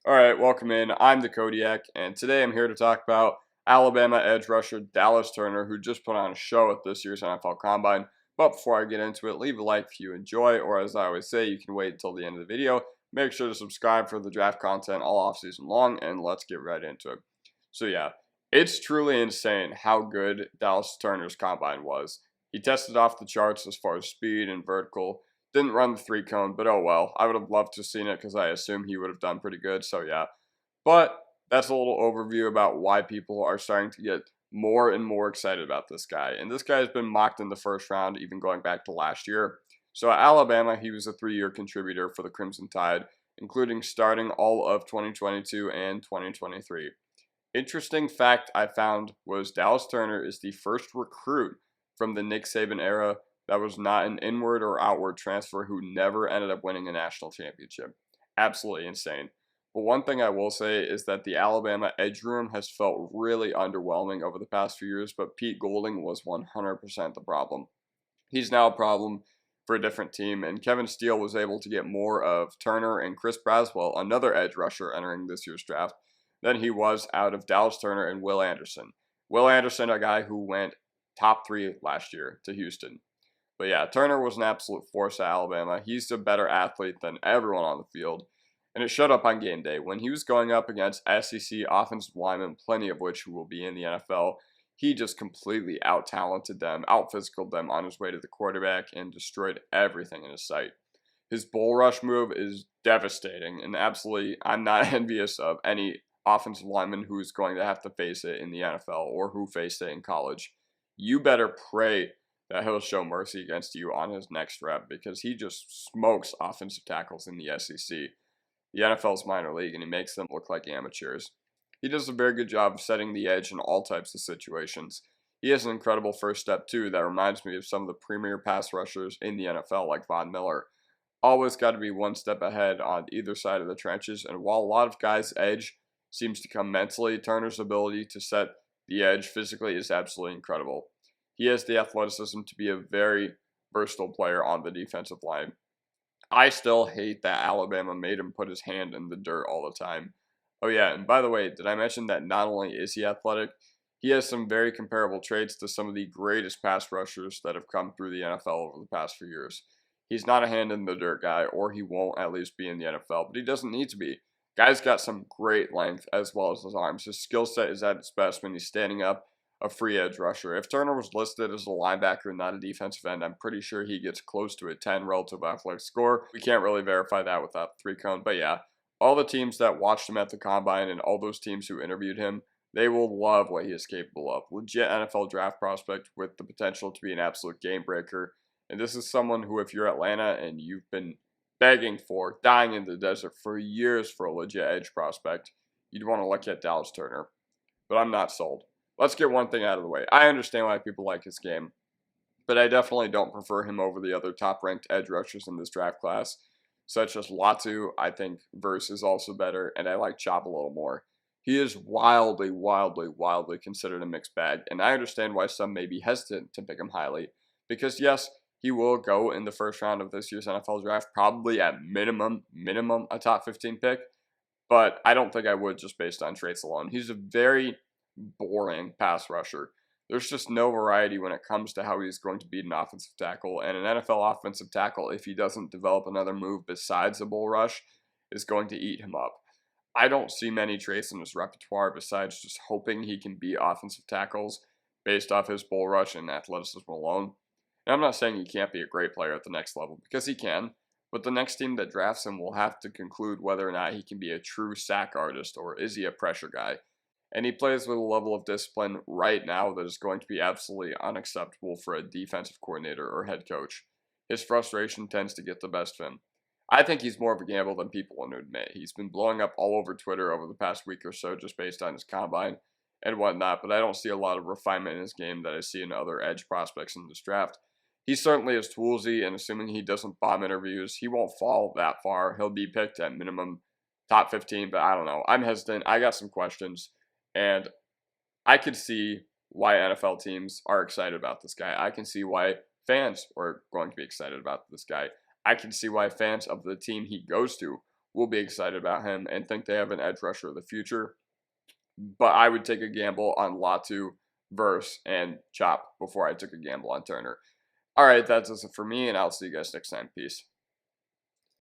Alright, welcome in. I'm the Kodiak, and today I'm here to talk about Alabama edge rusher Dallas Turner, who just put on a show at this year's NFL Combine. But before I get into it, leave a like if you enjoy, or as I always say, you can wait until the end of the video. Make sure to subscribe for the draft content all offseason long, and let's get right into it. So yeah, it's truly insane how good Dallas Turner's Combine was. He tested off the charts as far as speed and vertical. Didn't run the 3-cone, but oh well. I would have loved to have seen it because I assume he would have done pretty good, so yeah. But that's a little overview about why people are starting to get more and more excited about this guy. And this guy has been mocked in the first round, even going back to last year. So at Alabama, he was a 3-year contributor for the Crimson Tide, including starting all of 2022 and 2023. Interesting fact I found was Dallas Turner is the first recruit from the Nick Saban era that was not an inward or outward transfer who never ended up winning a national championship. Absolutely insane. But one thing I will say is that the Alabama edge room has felt really underwhelming over the past few years, but Pete Golding was 100% the problem. He's now a problem for a different team, and Kevin Steele was able to get more of Turner and Chris Braswell, another edge rusher entering this year's draft, than he was out of Dallas Turner and Will Anderson. Will Anderson, a guy who went top 3 last year to Houston. But yeah, Turner was an absolute force at Alabama. He's a better athlete than everyone on the field. And it showed up on game day. When he was going up against SEC offensive linemen, plenty of which will be in the NFL, he just completely out-talented them, out-physicaled them on his way to the quarterback, and destroyed everything in his sight. His bull rush move is devastating, and absolutely, I'm not envious of any offensive lineman who's going to have to face it in the NFL or who faced it in college. You better pray that he'll show mercy against you on his next rep because he just smokes offensive tackles in the SEC. The NFL's minor league, and he makes them look like amateurs. He does a very good job of setting the edge in all types of situations. He has an incredible first step, too, that reminds me of some of the premier pass rushers in the NFL, like Von Miller. Always got to be one step ahead on either side of the trenches, and while a lot of guys' edge seems to come mentally, Turner's ability to set the edge physically is absolutely incredible. He has the athleticism to be a very versatile player on the defensive line. I still hate that Alabama made him put his hand in the dirt all the time. Oh yeah, and by the way, did I mention that not only is he athletic, he has some very comparable traits to some of the greatest pass rushers that have come through the NFL over the past few years. He's not a hand in the dirt guy, or he won't at least be in the NFL, but he doesn't need to be. Guy's got some great length as well as his arms. His skill set is at its best when he's standing up a free edge rusher. If Turner was listed as a linebacker, not a defensive end, I'm pretty sure he gets close to a 10 relative athletic score. We can't really verify that without the 3-cone, but yeah, all the teams that watched him at the Combine and all those teams who interviewed him, they will love what he is capable of. Legit NFL draft prospect with the potential to be an absolute game breaker. And this is someone who, if you're Atlanta and you've been begging for, dying in the desert for years for a legit edge prospect, you'd want to look at Dallas Turner. But I'm not sold. Let's get one thing out of the way. I understand why people like his game, but I definitely don't prefer him over the other top-ranked edge rushers in this draft class, such as Latu. I think Verse is also better, and I like Chop a little more. He is wildly, wildly, wildly considered a mixed bag, and I understand why some may be hesitant to pick him highly, because yes, he will go in the first round of this year's NFL draft, probably at minimum a top 15 pick, but I don't think I would just based on traits alone. He's a very boring pass rusher. There's just no variety when it comes to how he's going to beat an offensive tackle, and an NFL offensive tackle, if he doesn't develop another move besides a bull rush, is going to eat him up. I don't see many traits in his repertoire besides just hoping he can beat offensive tackles based off his bull rush and athleticism alone. And I'm not saying he can't be a great player at the next level, because he can, but the next team that drafts him will have to conclude whether or not he can be a true sack artist, or is he a pressure guy. And he plays with a level of discipline right now that is going to be absolutely unacceptable for a defensive coordinator or head coach. His frustration tends to get the best of him. I think he's more of a gamble than people want to admit. He's been blowing up all over Twitter over the past week or so just based on his combine and whatnot, but I don't see a lot of refinement in his game that I see in other edge prospects in this draft. He certainly is toolsy, and assuming he doesn't bomb interviews, he won't fall that far. He'll be picked at minimum top 15, but I don't know. I'm hesitant. I got some questions. And I could see why NFL teams are excited about this guy. I can see why fans are going to be excited about this guy. I can see why fans of the team he goes to will be excited about him and think they have an edge rusher of the future. But I would take a gamble on Latu, Verse, and Chop before I took a gamble on Turner. All right, that's it for me, and I'll see you guys next time. Peace.